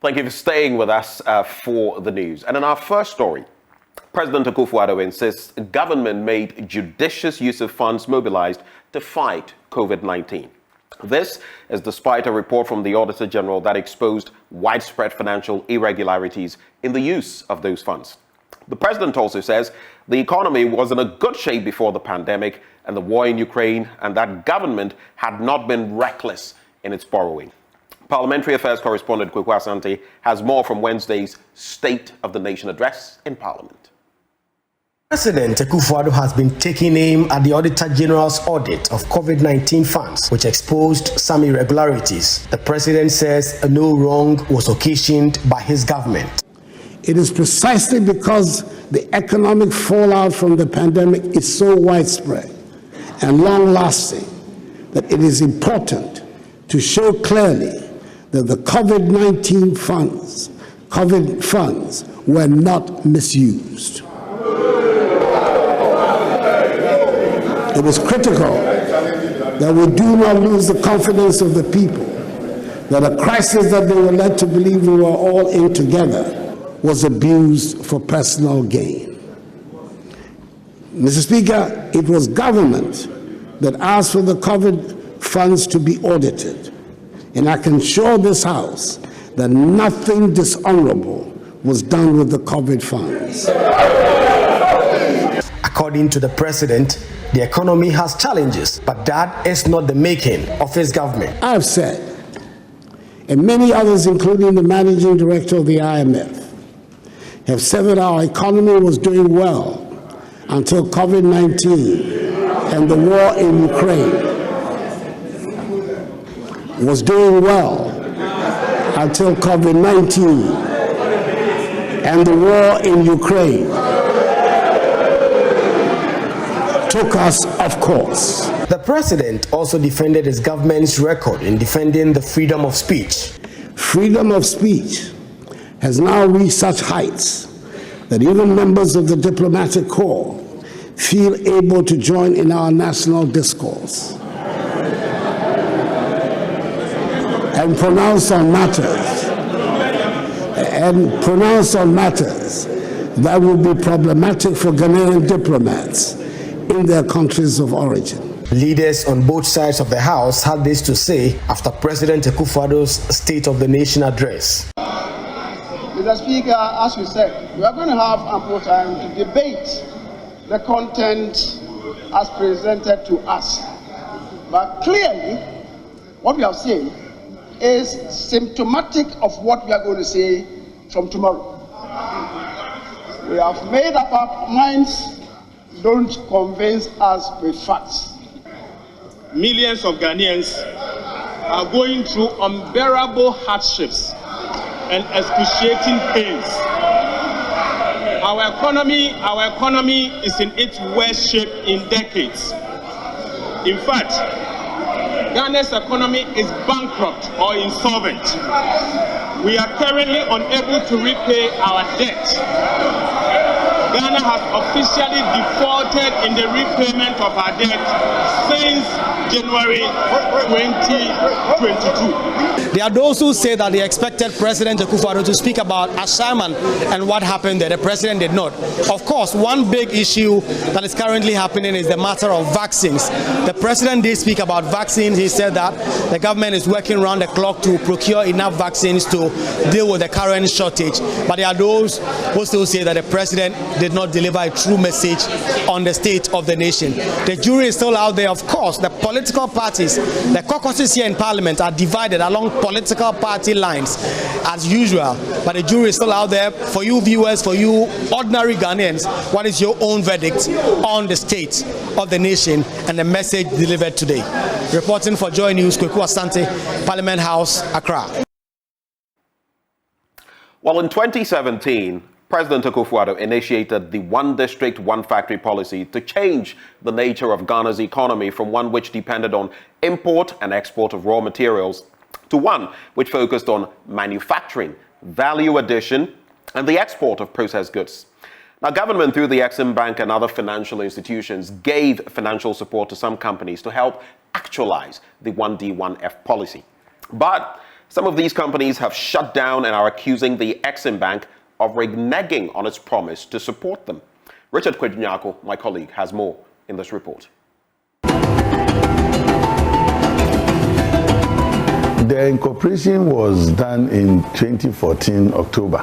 Thank you for staying with us for the news. And in our first story, President Akakpo insists government made judicious use of funds mobilized to fight COVID-19. This is despite a report from the Auditor General that exposed widespread financial irregularities in the use of those funds. The president also says the economy was in a good shape before the pandemic and the war in Ukraine, and that government had not been reckless in its borrowing. Parliamentary Affairs correspondent Akakpo Asante has more from Wednesday's State of the Nation address in Parliament. President Akakpo has been taking aim at the Auditor General's audit of COVID-19 funds, which exposed some irregularities. The president says no wrong was occasioned by his government. It is precisely because the economic fallout from the pandemic is so widespread and long-lasting that it is important to show clearly that the COVID-19 funds were not misused. It is critical that we do not lose the confidence of the people that a crisis that they were led to believe we were all in together was abused for personal gain. Mr. Speaker, it was government that asked for the COVID funds to be audited, and I can assure this House that nothing dishonorable was done with the COVID funds. According to the president, the economy has challenges, but that is not the making of his government. I have said, and many others, including the managing director of the IMF, have said that our economy was doing well until COVID-19 and the war in Ukraine. Was doing well until COVID-19 and the war in Ukraine took us off course. The president also defended his government's record in defending the freedom of speech. Freedom of speech has now reached such heights that even members of the diplomatic corps feel able to join in our national discourse and pronounce on matters that will be problematic for Ghanaian diplomats in their countries of origin. Leaders on both sides of the House had this to say after President Akakpo's State of the Nation address. Mr. Speaker, as we said, we are going to have ample time to debate the content as presented to us. But clearly, what we have seen is symptomatic of what we are going to say from tomorrow. We have made up our minds. Don't convince us with facts. Millions of Ghanaians are going through unbearable hardships and excruciating pains. Our economy is in its worst shape in decades. In fact, Ghana's economy is bankrupt or insolvent. We are currently unable to repay our debt. Ghana has officially defaulted in the repayment of our debt since January 2022. There are those who say that they expected President Akakpo to speak about assignment and what happened there. The president did not. Of course, one big issue that is currently happening is the matter of vaccines. The president did speak about vaccines. He said that the government is working around the clock to procure enough vaccines to deal with the current shortage. But there are those who still say that the president did not deliver a true message on the state of the nation. The jury is still out there. Of course, the political parties, the caucuses here in Parliament are divided along political party lines as usual, but the jury is still out there. For you viewers, for you ordinary Ghanaians, what is your own verdict on the state of the nation and the message delivered today? Reporting for Joy News, Akakpo Asante, Parliament House, Accra. Well, in 2017, President Akakpo initiated the One District, One Factory policy to change the nature of Ghana's economy from one which depended on import and export of raw materials to one which focused on manufacturing, value addition, and the export of processed goods. Now, government through the Exim Bank and other financial institutions gave financial support to some companies to help actualize the 1D1F policy. But Some of these companies have shut down and are accusing the Exim Bank of reneging on its promise to support them. Richard Kwejinyako, my colleague, has more in this report. The incorporation was done in 2014 October,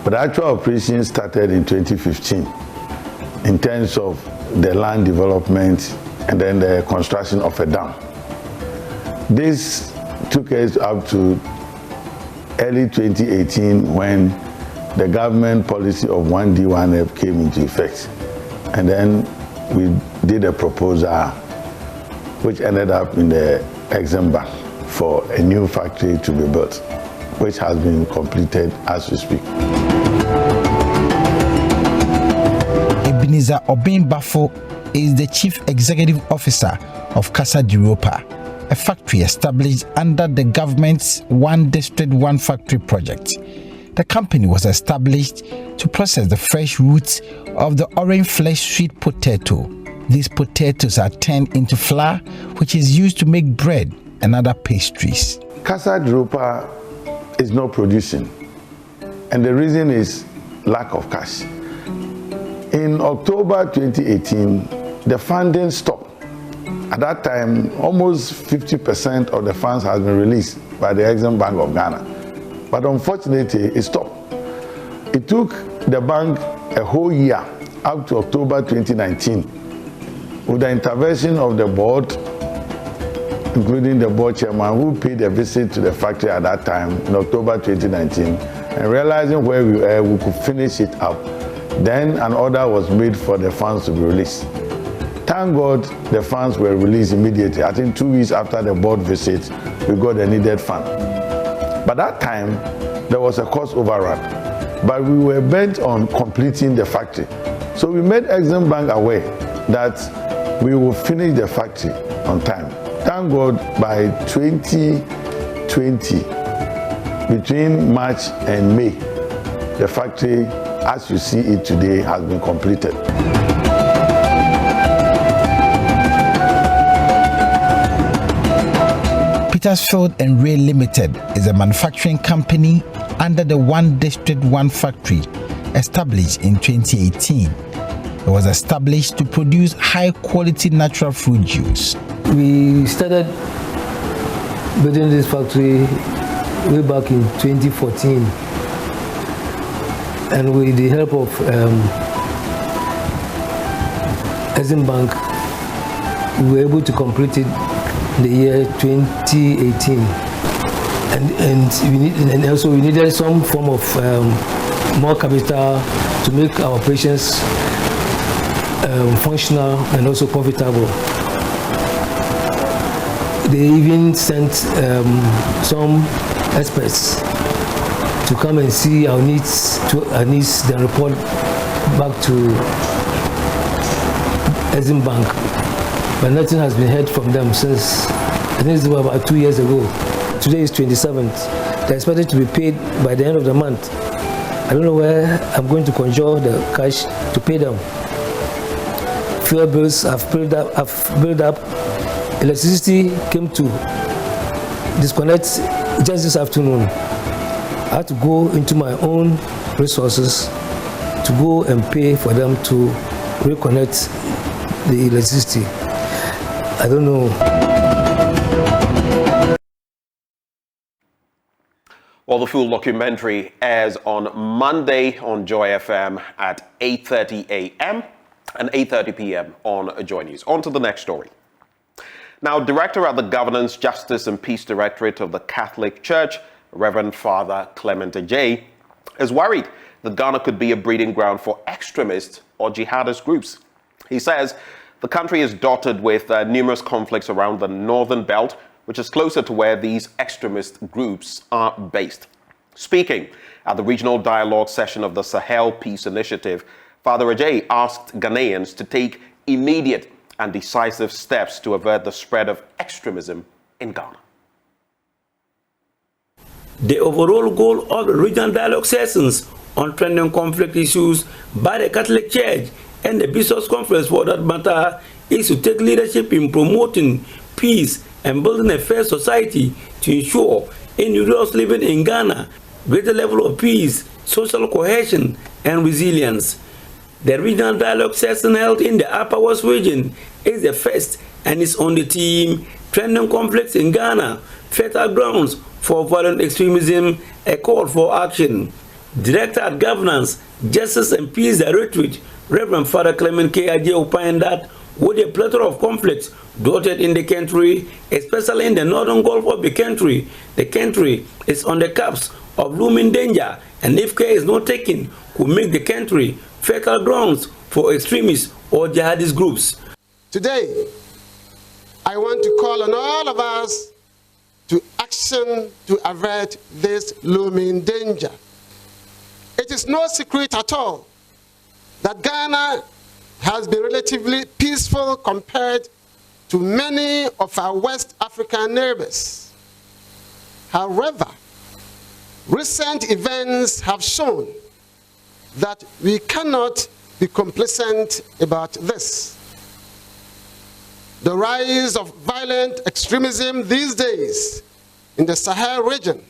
but the actual operation started in 2015 in terms of the land development and then the construction of a dam. This took us up to early 2018 when the government policy of 1D1F came into effect. And then we did a proposal which ended up in the Exim Bank for a new factory to be built, which has been completed as we speak. Ebenezer Obin-Bafo is the Chief Executive Officer of Casa de Europa, a factory established under the government's One District, One Factory project. The company was established to process the fresh roots of the orange flesh sweet potato. These potatoes are turned into flour, which is used to make bread and other pastries. Casa de Europa is not producing, and the reason is lack of cash. In October 2018, the funding stopped. At that time, almost 50% of the funds has been released by the Exim Bank of Ghana. But unfortunately, it stopped. It took the bank a whole year, up to October 2019, with the intervention of the board, including the board chairman, who paid a visit to the factory at that time in October 2019, and realizing where we were, we could finish it up. Then an order was made for the funds to be released. Thank God the funds were released immediately. I think 2 weeks after the board visit, we got the needed fund. By that time, there was a cost overrun, but we were bent on completing the factory. So we made Exim Bank aware that we will finish the factory on time. Thank God by 2020, between March and May, the factory, as you see it today, has been completed. Petersfield and Ray Limited is a manufacturing company under the One District, One Factory, established in 2018. It was established to produce high-quality natural fruit juice. We started building this factory way back in 2014, and with the help of Exim Bank, we were able to complete it in the year 2018. And also we needed some form of more capital to make our operations functional and also profitable. They even sent some experts to come and see our needs, then report back to Exim Bank. But nothing has been heard from them since, I think it's about 2 years ago. Today is 27th. They're expected to be paid by the end of the month. I don't know where I'm going to conjure the cash to pay them. Fuel bills have built up. Electricity came to disconnect just this afternoon. I had to go into my own resources to go and pay for them to reconnect the electricity. I don't know. Well, the full documentary airs on Monday on Joy FM at 8:30 a.m. and 8:30 p.m. on Joy News. On to the next story. Now, Director at the Governance, Justice and Peace Directorate of the Catholic Church, Reverend Father Clement Ajay, is worried that Ghana could be a breeding ground for extremist or jihadist groups. He says the country is dotted with numerous conflicts around the northern belt, which is closer to where these extremist groups are based. Speaking at the regional dialogue session of the Sahel Peace Initiative, Father Ajay asked Ghanaians to take immediate and decisive steps to avert the spread of extremism in Ghana. The overall goal of the regional dialogue sessions on trending conflict issues by the Catholic Church and the Bishops' Conference for that matter is to take leadership in promoting peace and building a fair society to ensure individuals living in Ghana, greater level of peace, social cohesion, and resilience. The regional dialogue session held in the Upper West region is the first and is on the theme Trending Conflicts in Ghana, Fertile Grounds for Violent Extremism, a Call for Action. Director at Governance, Justice and Peace Directorate, Reverend Father Clement K. Ajay opined that with a plethora of conflicts dotted in the country, especially in the northern Gulf of the country is on the cusp of looming danger, and if care is not taken, could make the country fertile grounds for extremist or jihadist groups. Today, I want to call on all of us to action to avert this looming danger. It is no secret at all that Ghana has been relatively peaceful compared to many of our West African neighbors. However, recent events have shown that we cannot be complacent about this. The rise of violent extremism these days in the Sahel region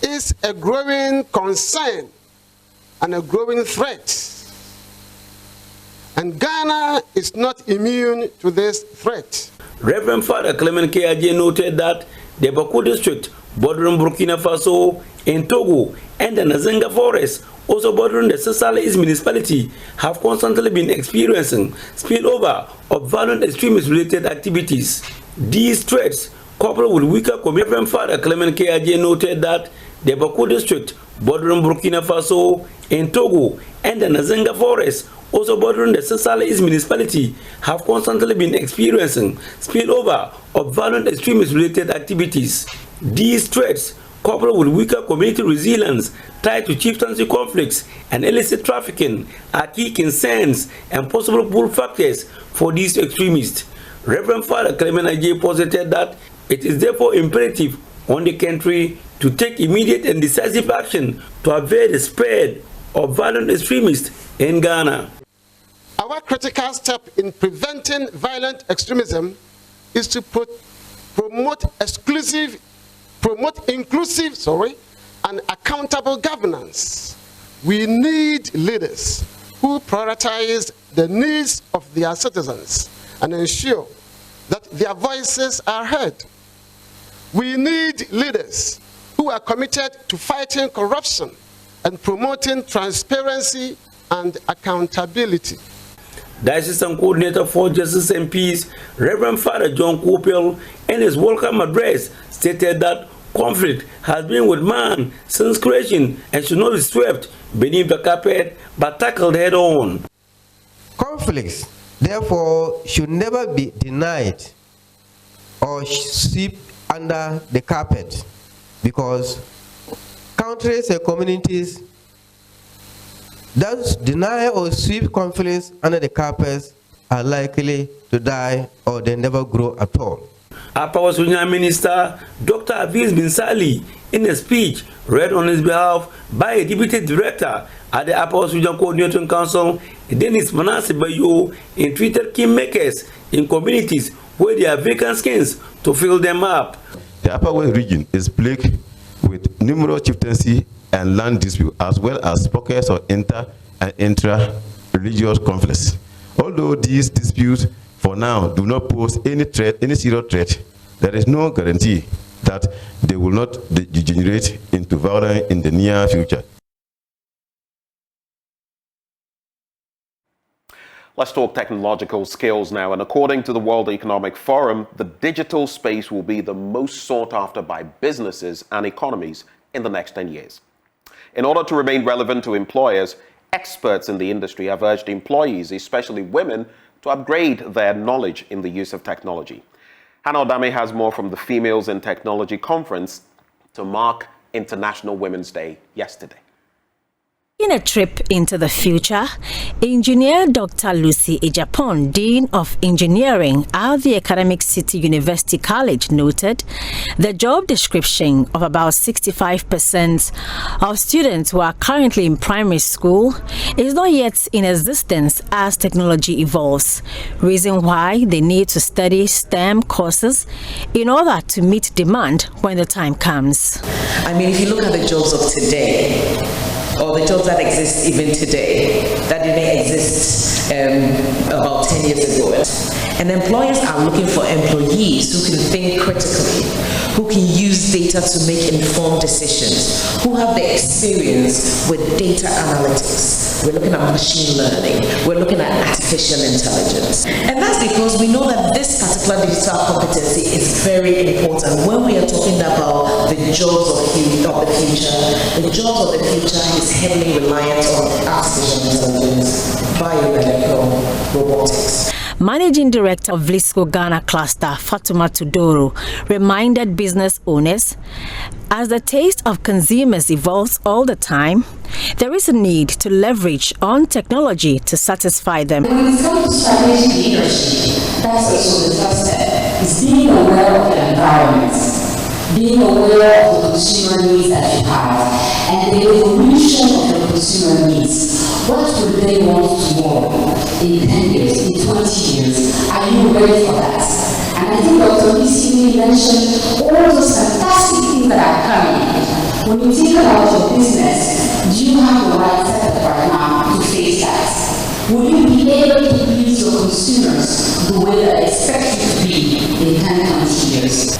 is a growing concern and a growing threat. And Ghana is not immune to this threat. Reverend Father Clement K. Ajay noted that the Baku district bordering Burkina Faso and Togo and the Nazenga forest, also bordering the Sesale East municipality, have constantly been experiencing spillover of violent extremist-related activities. These threats, coupled with weaker community, Reverend Father Clement K. Ajay noted that the Baku district bordering Burkina Faso and Togo and the Nazenga forest, also bordering the Sesale East municipality, have constantly been experiencing spillover of violent extremist-related activities. These threats, coupled with weaker community resilience tied to chieftaincy conflicts and illicit trafficking, are key concerns and possible pull factors for these extremists. Reverend Father Clement Ajay posited that it is therefore imperative on the country to take immediate and decisive action to avert the spread of violent extremists in Ghana. Our critical step in preventing violent extremism is to promote inclusive and accountable governance. We need leaders who prioritize the needs of their citizens and ensure that their voices are heard. We need leaders who are committed to fighting corruption and promoting transparency and accountability. The Assistant Coordinator for Justice and Peace, Reverend Father John Kopel, in his welcome address, stated that conflict has been with man since creation and should not be swept beneath the carpet but tackled head on. Conflicts, therefore, should never be denied or swept under the carpet, because countries and communities that deny or sweep conflicts under the carpet are likely to die or they never grow at all. Upper West Regional Minister Dr. Aviz Bin Sali, in a speech read on his behalf by a Deputy Director at the Upper West Regional Coordinating Council, Dennis Manasseh Bayo, entreated kingmakers in communities where there are vacant skins to fill them up. The Upper West region is plagued with numerous chieftaincy and land disputes, as well as pockets of inter- and intra-religious conflicts. Although these disputes, for now, do not pose any serious threat, there is no guarantee that they will not degenerate into violence in the near future. Let's talk technological skills now. And according to the World Economic Forum, the digital space will be the most sought after by businesses and economies in the next 10 years. In order to remain relevant to employers, experts in the industry have urged employees, especially women, to upgrade their knowledge in the use of technology. Hannah Odame has more from the Females in Technology conference to mark International Women's Day yesterday. In a trip into the future, engineer Dr. Lucy Ejapon, Dean of Engineering at the Academic City University College, noted the job description of about 65% of students who are currently in primary school is not yet in existence as technology evolves, reason why they need to study STEM courses in order to meet demand when the time comes. I mean, if you look at the jobs of today, or the jobs that exist even today, that didn't exist about 10 years ago. And employers are looking for employees who can think critically, who can use data to make informed decisions, who have the experience with data analytics. We're looking at machine learning. We're looking at artificial intelligence. And that's because we know that this particular digital competency is very important when we are talking about the jobs of the future. The jobs of the future is heavily reliant on artificial intelligence, biomedical, robotics. Managing Director of Vlisco Ghana Cluster, Fatuma Tudoro, reminded business owners, as the taste of consumers evolves all the time, there is a need to leverage on technology to satisfy them. When it comes to strategic leadership, that's also the first step, is being aware of the environment, being aware of the consumer needs that you have, and the evolution of the consumer needs. What will they want tomorrow, in 10 years, in 20 years? Are you ready for that? And I think Dr. Lisi mentioned all those fantastic things that are coming. When you think about your business, do you have the right setup right now to face that? Will you be able to please your consumers the way that I expect you to be in 10, 20 years?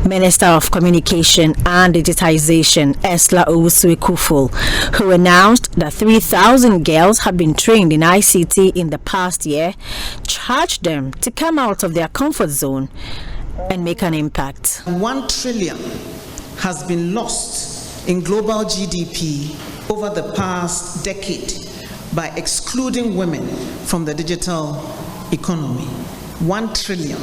Minister of Communication and Digitization, Esla Owusu-Ekuful, who announced that 3,000 girls have been trained in ICT in the past year, charged them to come out of their comfort zone and make an impact. 1 trillion has been lost in global GDP over the past decade by excluding women from the digital economy. 1 trillion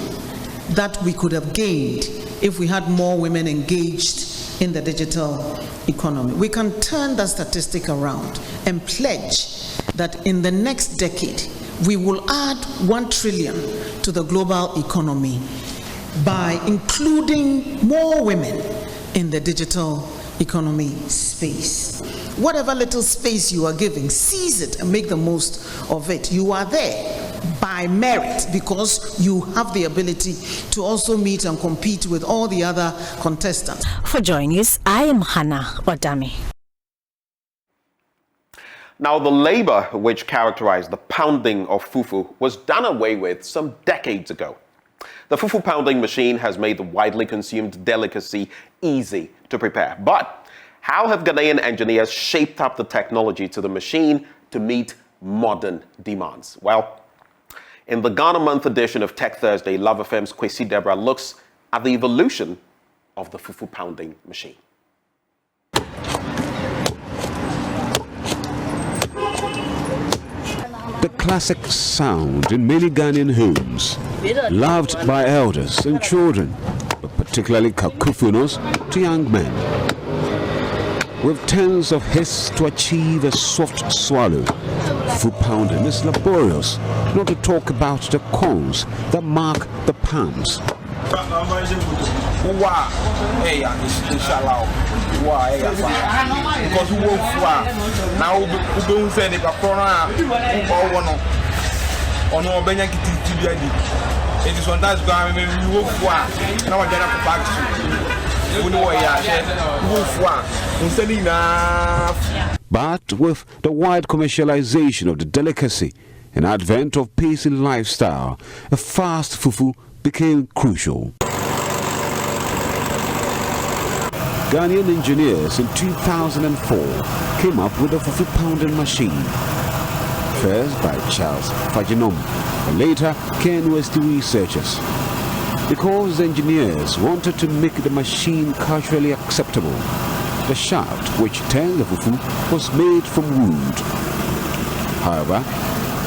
that we could have gained if we had more women engaged in the digital economy. We can turn that statistic around and pledge that in the next decade, we will add 1 trillion to the global economy by including more women in the digital economy space. Whatever little space you are giving, seize it and make the most of it. You are there by merit because you have the ability to also meet and compete with all the other contestants. For Joy News, I am Hannah Wadami. Now, the labor which characterized the pounding of fufu was done away with some decades ago. The fufu pounding machine has made the widely consumed delicacy easy to prepare. But how have Ghanaian engineers shaped up the technology to the machine to meet modern demands? Well, in the Ghana Month edition of Tech Thursday, Love FM's Kwesi Deborah looks at the evolution of the fufu pounding machine. The classic sound in many Ghanaian homes, loved by elders and children, but particularly kakufunos to young men. With tens of hits to achieve a soft swallow, fufu pounding is laborious, not to talk about the cones that mark the palms. But with the wide commercialization of the delicacy and advent of pacing lifestyle, a fast fufu became crucial. Ghanaian engineers in 2004 came up with a fufu pounding machine. First by Charles Fajinom, and later KNUST researchers. Because the engineers wanted to make the machine culturally acceptable, the shaft which turned the fufu was made from wood. However,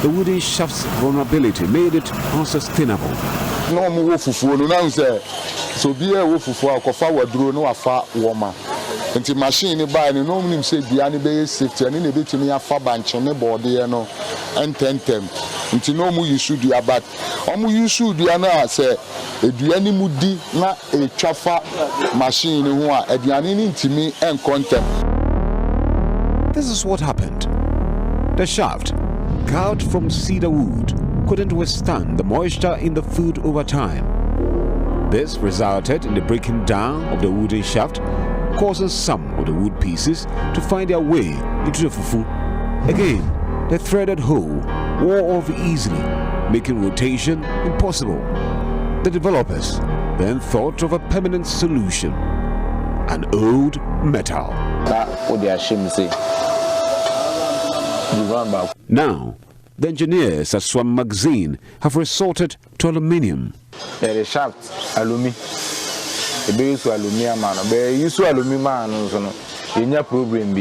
the wooden shaft's vulnerability made it unsustainable. nti machine buy no no nim say dua ne be safety ani na betumi afa banche ne board ye no ententem nti no mu use dua but omu use dua na say edua ni mu di na etwafa machine ho a aduane ni ntimi encontem. This is what happened. The shaft, carved from cedar wood, couldn't withstand the moisture in the food over time. This resulted in the breaking down of the wooden shaft, causing some of the wood pieces to find their way into the fufu. Again, the threaded hole wore off easily, making rotation impossible. The developers then thought of a permanent solution: an old metal. Now, the engineers at Swam Magazine have resorted to aluminium. The shaft aluminium. The base aluminium man. The use aluminium man. So problem.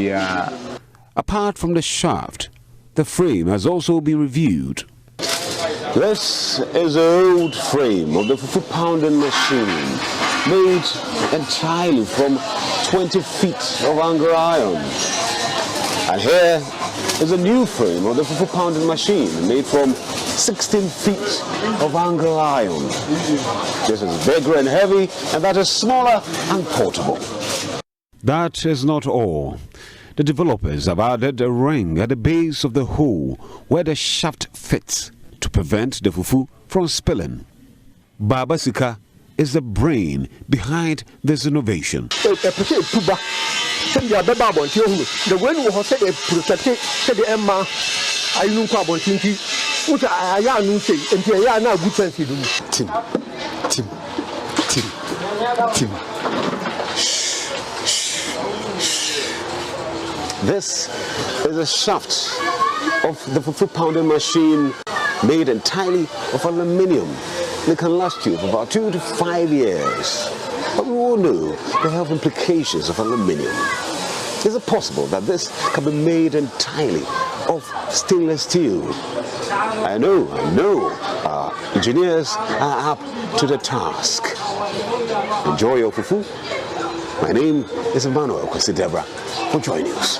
Apart from the shaft, the frame has also been reviewed. This is an old frame of the fufu pounding machine, made entirely from 20 feet of angle iron. And here is a new frame of the fufu pounding machine, made from 16 feet of angle iron. This is bigger and heavy, and that is smaller and portable. That is not all. The developers have added a ring at the base of the hole where the shaft fits to prevent the fufu from spilling. Baba Sika is the brain behind this innovation. The way we have said a protected said the Emma, I know about Tinky, which I know say, and they are now good sense. Tim. This is a shaft of the fufu pounding machine made entirely of aluminium. It can last you for about 2 to 5 years. But we all know the health implications of aluminium. Is it possible that this can be made entirely of stainless steel? I know, engineers are up to the task. Enjoy your fufu. My name is Emmanuel Kwesi-Debra for Joy News.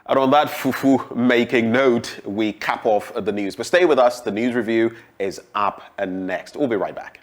And on that fufu making note, we cap off the news. But stay with us, the news review is up and next. We'll be right back.